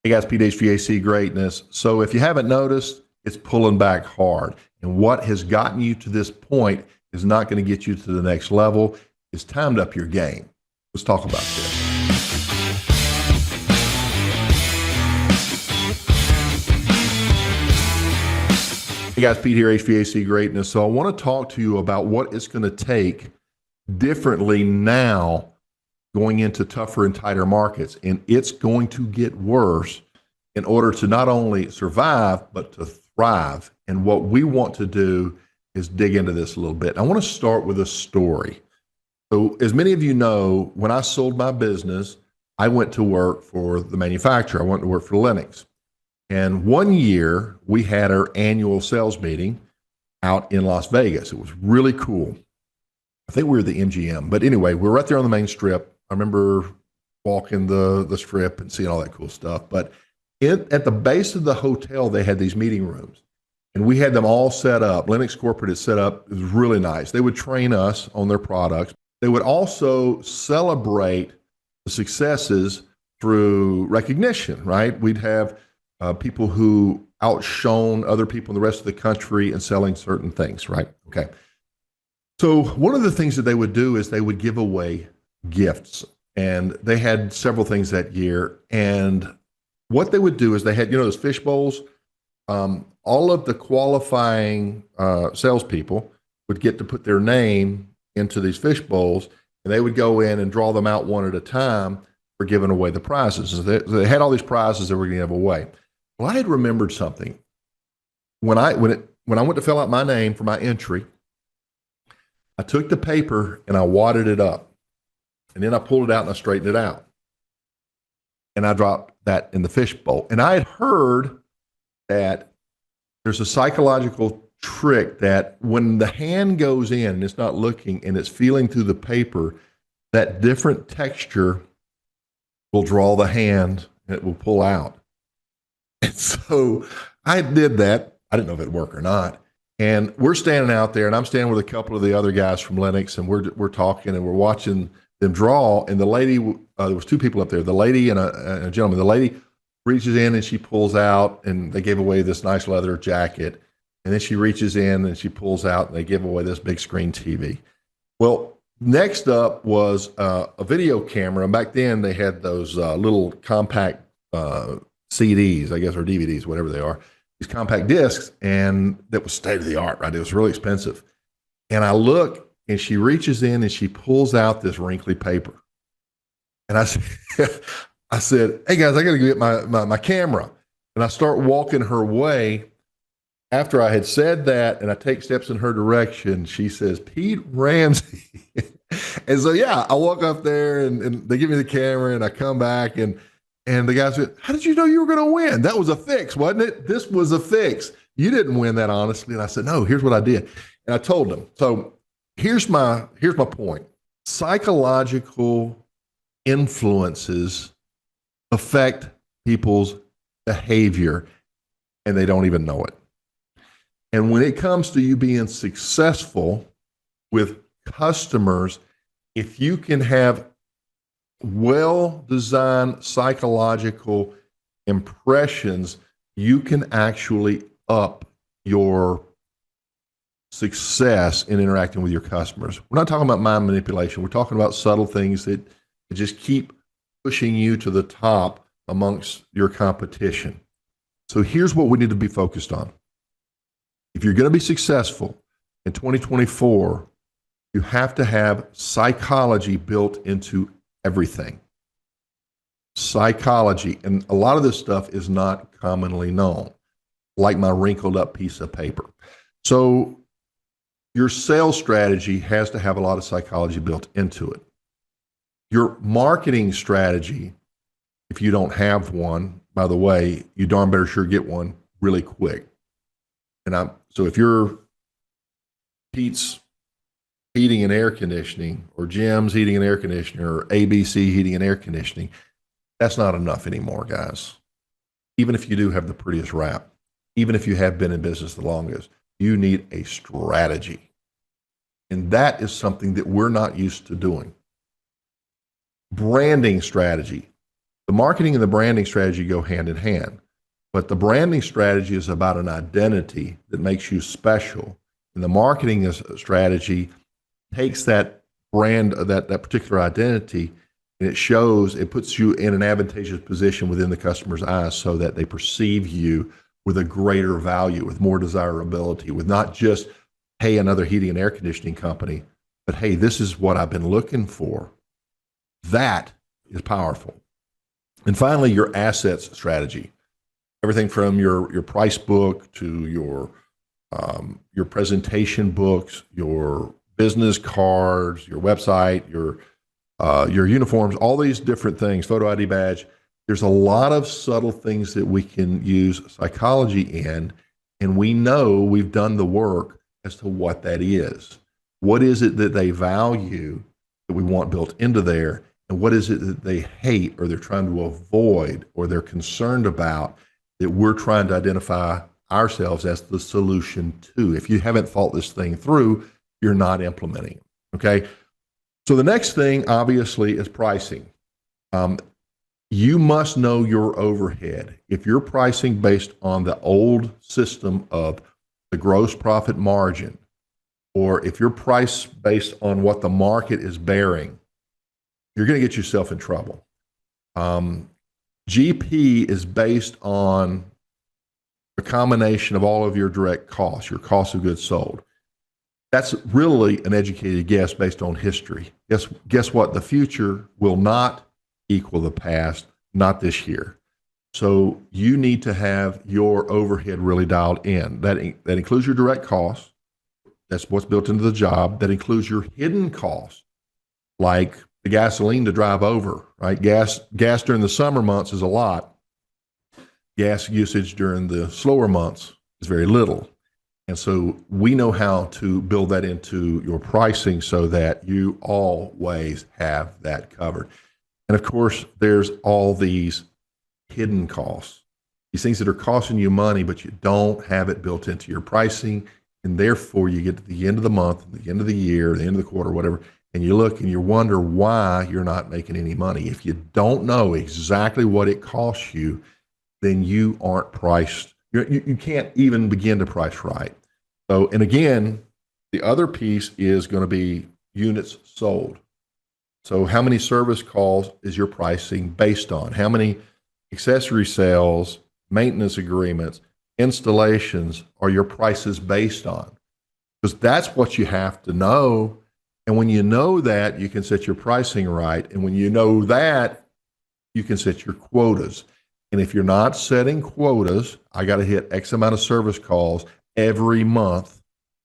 Hey guys, Pete HVAC Greatness. So if you haven't noticed, it's pulling back hard. And what has gotten you to this point is not going to get you to the next level. It's time to up your game. Let's talk about this. Hey guys, Pete here, HVAC Greatness. So I want to talk to you about what it's going to take differently now going into tougher and tighter markets. And it's going to get worse in order to not only survive, but to thrive. And what we want to do is dig into this a little bit. I want to start with a story. So as many of you know, when I sold my business, I went to work for the manufacturer. I went to work for Lennox. And one year we had our annual sales meeting out in Las Vegas. It was really cool. I think we were the MGM, but anyway, we were right there on the main strip. I remember walking the strip and seeing all that cool stuff. But at the base of the hotel, they had these meeting rooms, and we had them all set up. Lennox Corporate is set up. It was really nice. They would train us on their products. They would also celebrate the successes through recognition, right? We'd have people who outshone other people in the rest of the country in selling certain things, right? Okay. So one of the things that they would do is they would give away gifts, and they had several things that year. And what they would do is they had, those fish bowls. All of the qualifying salespeople would get to put their name into these fish bowls, and they would go in and draw them out one at a time for giving away the prizes. So they had all these prizes they were going to give away. Well, I had remembered something when I went to fill out my name for my entry. I took the paper and I wadded it up, and then I pulled it out and I straightened it out, and I dropped that in the fish bowl. And I had heard that there's a psychological trick that when the hand goes in and it's not looking and it's feeling through the paper, that different texture will draw the hand and it will pull out. And so I did that. I didn't know if it'd work or not. And we're standing out there, and I'm standing with a couple of the other guys from Lennox, and we're talking and we're watching them draw. And the lady, there was two people up there, the lady and a gentleman. The lady reaches in and she pulls out, and they gave away this nice leather jacket. And then she reaches in and she pulls out, and they give away this big screen TV. Well, next up was a video camera. And back then they had those little compact CDs, I guess, or DVDs, whatever they are, these compact discs, and that was state of the art, right? It was really expensive. And I look, and she reaches in and she pulls out this wrinkly paper. And I said, hey guys, I got to get my camera. And I start walking her way. After I had said that, and I take steps in her direction, she says, Pete Ramsey. And so, yeah, I walk up there, and they give me the camera, and I come back, and the guy said, how did you know you were going to win? That was a fix, wasn't it? This was a fix. You didn't win that, honestly. And I said, no, here's what I did. And I told them. So here's my point. Psychological influences affect people's behavior, and they don't even know it. And when it comes to you being successful with customers, if you can have well-designed psychological impressions, you can actually up your success in interacting with your customers. We're not talking about mind manipulation. We're talking about subtle things that just keep pushing you to the top amongst your competition. So here's what we need to be focused on. If you're going to be successful in 2024, you have to have psychology built into everything. Psychology, and a lot of this stuff is not commonly known, like my wrinkled up piece of paper. So your sales strategy has to have a lot of psychology built into it. Your marketing strategy, if you don't have one, by the way, you darn better sure get one really quick. And so if you're Pete's Heating and Air Conditioning, or Jim's Heating and Air Conditioning, or ABC Heating and Air Conditioning, that's not enough anymore, guys. Even if you do have the prettiest wrap, even if you have been in business the longest, you need a strategy. And that is something that we're not used to doing. Branding strategy. The marketing and the branding strategy go hand in hand, but the branding strategy is about an identity that makes you special. And the marketing strategy takes that brand, that particular identity, and it puts you in an advantageous position within the customer's eyes so that they perceive you with a greater value, with more desirability, with not just, hey, another heating and air conditioning company, but hey, this is what I've been looking for. That is powerful. And finally, your assets strategy. Everything from your price book to your presentation books, your business cards, your website, your uniforms, all these different things, photo ID badge. There's a lot of subtle things that we can use psychology in, and we know we've done the work as to what that is. What is it that they value that we want built into there, and what is it that they hate or they're trying to avoid or they're concerned about that we're trying to identify ourselves as the solution to. If you haven't thought this thing through, you're not implementing. Okay. So the next thing, obviously, is pricing. You must know your overhead. If you're pricing based on the old system of the gross profit margin, or if you're priced based on what the market is bearing, you're going to get yourself in trouble. GP is based on a combination of all of your direct costs, your cost of goods sold. That's really an educated guess based on history. Guess what? The future will not equal the past, not this year. So you need to have your overhead really dialed in. That includes your direct costs. That's what's built into the job. That includes your hidden costs, like the gasoline to drive over, right? Gas during the summer months is a lot. Gas usage during the slower months is very little. And so we know how to build that into your pricing so that you always have that covered. And of course, there's all these hidden costs, these things that are costing you money, but you don't have it built into your pricing. And therefore, you get to the end of the month, the end of the year, the end of the quarter, whatever, and you look and you wonder why you're not making any money. If you don't know exactly what it costs you, then you aren't priced. You can't even begin to price right. So, and again, the other piece is going to be units sold. So how many service calls is your pricing based on? How many accessory sales, maintenance agreements, installations are your prices based on? Because that's what you have to know. And when you know that, you can set your pricing right. And when you know that, you can set your quotas. And if you're not setting quotas, I got to hit X amount of service calls every month,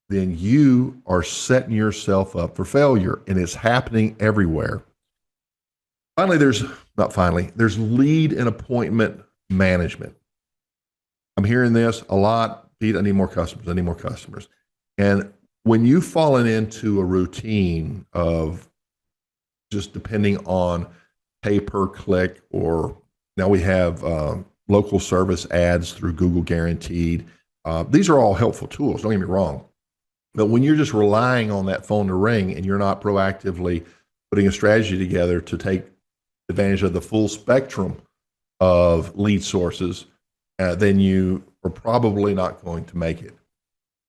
then you are setting yourself up for failure. And it's happening everywhere. There's lead and appointment management. I'm hearing this a lot. Pete, I need more customers. And when you've fallen into a routine of just depending on pay per click, or now we have local service ads through Google Guaranteed. These are all helpful tools, don't get me wrong. But when you're just relying on that phone to ring and you're not proactively putting a strategy together to take advantage of the full spectrum of lead sources, then you are probably not going to make it.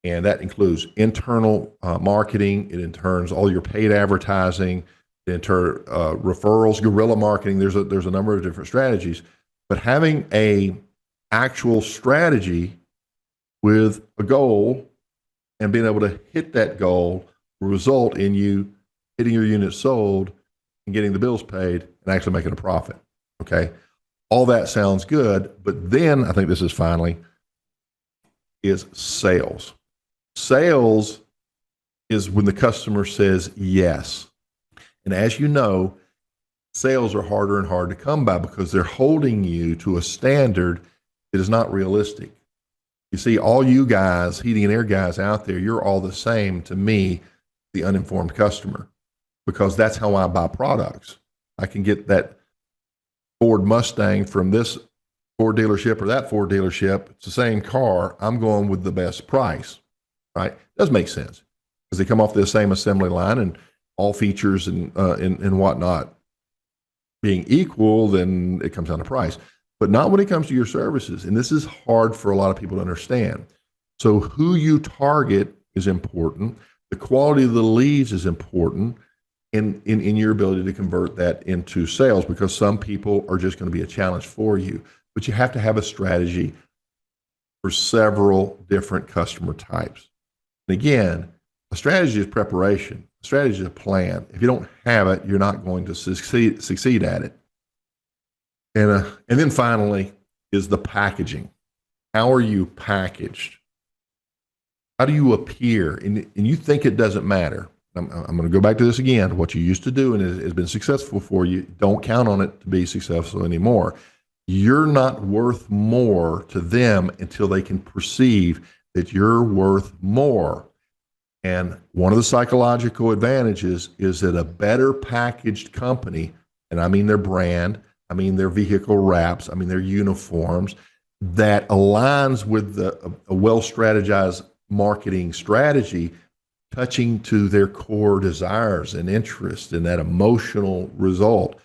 And that includes internal marketing. It includes all your paid advertising, referrals, guerrilla marketing. There's a number of different strategies, but having a actual strategy with a goal and being able to hit that goal will result in you hitting your units sold and getting the bills paid and actually making a profit. Okay. All that sounds good, but then I think this is finally is sales. Sales is when the customer says yes. And as you know, sales are harder and harder to come by because they're holding you to a standard that is not realistic. You see, all you guys, heating and air guys out there, you're all the same to me, the uninformed customer, because that's how I buy products. I can get that Ford Mustang from this Ford dealership or that Ford dealership. It's the same car. I'm going with the best price, right? It does make sense because they come off the same assembly line and all features and whatnot. being equal, then it comes down to price. But not when it comes to your services. And this is hard for a lot of people to understand. So who you target is important. The quality of the leads is important in your ability to convert that into sales, because some people are just going to be a challenge for you. But you have to have a strategy for several different customer types. And again, a strategy is preparation. A strategy is a plan. If you don't have it, you're not going to succeed at it. And then finally is the packaging. How are you packaged? How do you appear? And you think it doesn't matter. I'm going to go back to this again. What you used to do and has been successful for you, don't count on it to be successful anymore. You're not worth more to them until they can perceive that you're worth more. And one of the psychological advantages is that a better packaged company, and I mean their brand, I mean their vehicle wraps, I mean their uniforms, that aligns with a well-strategized marketing strategy, touching to their core desires and interests and that emotional result,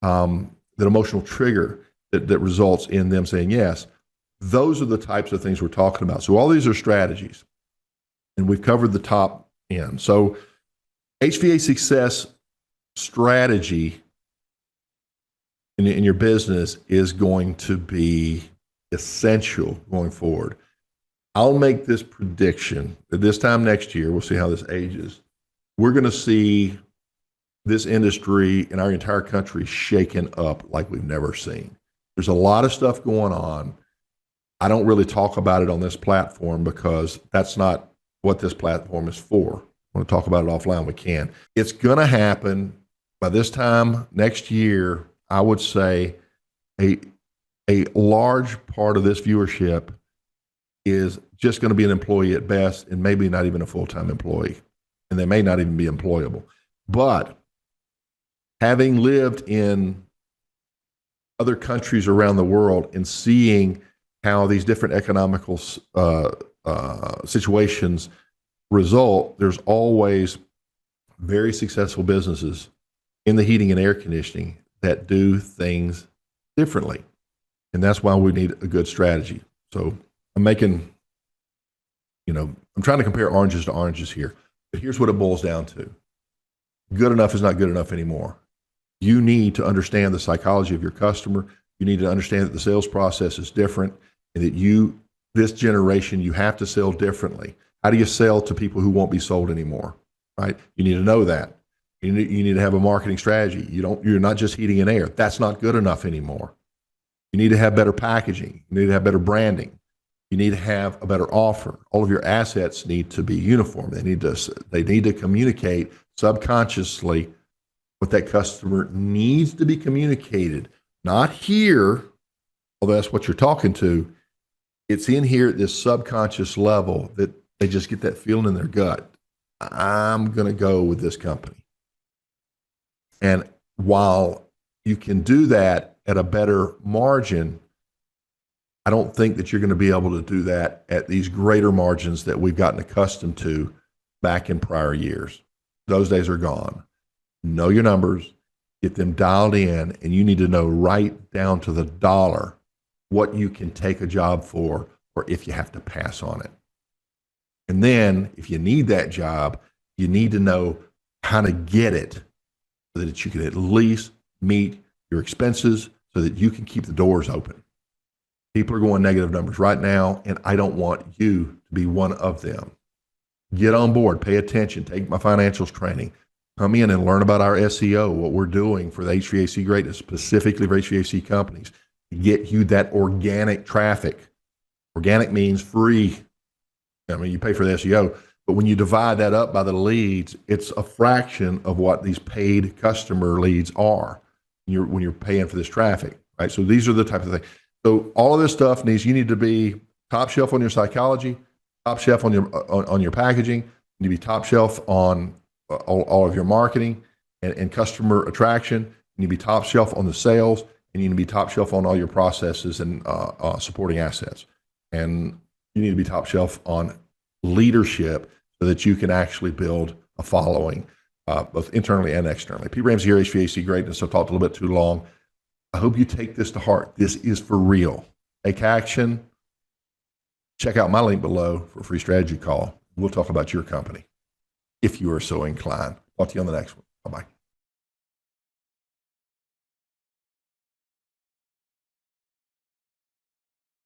that emotional trigger that results in them saying yes. Those are the types of things we're talking about. So all these are strategies, and we've covered the top end. So HVAC success strategy in your business is going to be essential going forward. I'll make this prediction that this time next year, we'll see how this ages, we're going to see this industry in our entire country shaken up like we've never seen. There's a lot of stuff going on. I don't really talk about it on this platform because that's not what this platform is for. I want to talk about it offline, we can. It's going to happen by this time next year. I would say a large part of this viewership is just going to be an employee at best, and maybe not even a full-time employee, and they may not even be employable. But having lived in other countries around the world and seeing how these different economical situations result, there's always very successful businesses in the heating and air conditioning that do things differently. And that's why we need a good strategy. So I'm trying to compare oranges to oranges here, but here's what it boils down to. Good enough is not good enough anymore. You need to understand the psychology of your customer. You need to understand that the sales process is different, and that this generation, you have to sell differently. How do you sell to people who won't be sold anymore, right? You need to know that. You need to have a marketing strategy. You're not just heating and air. That's not good enough anymore. You need to have better packaging. You need to have better branding. You need to have a better offer. All of your assets need to be uniform. They need to communicate subconsciously what that customer needs to be communicated. Not here, although that's what you're talking to. It's in here at this subconscious level that they just get that feeling in their gut. I'm going to go with this company. And while you can do that at a better margin, I don't think that you're going to be able to do that at these greater margins that we've gotten accustomed to back in prior years. Those days are gone. Know your numbers, get them dialed in, and you need to know right down to the dollar what you can take a job for, or if you have to pass on it. And then if you need that job, you need to know how to get it so that you can at least meet your expenses so that you can keep the doors open. People are going negative numbers right now, and I don't want you to be one of them. Get on board, pay attention, take my financials training, come in and learn about our SEO, what we're doing for the HVAC greatness, specifically for HVAC companies, to get you that organic traffic. Organic means free. I mean, you pay for the SEO, but when you divide that up by the leads, it's a fraction of what these paid customer leads are when you're paying for this traffic, right? So these are the type of things. So all of this stuff you need to be top shelf on your psychology, top shelf on your packaging. You need to be top shelf on all of your marketing and customer attraction. You need to be top shelf on the sales, and you need to be top shelf on all your processes and supporting assets. And you need to be top shelf on leadership so that you can actually build a following. both internally and externally. Pete Ramsey here, HVAC Greatness. I've talked a little bit too long. I hope you take this to heart. This is for real. Take action. Check out my link below for a free strategy call. We'll talk about your company if you are so inclined. Talk to you on the next one. Bye-bye.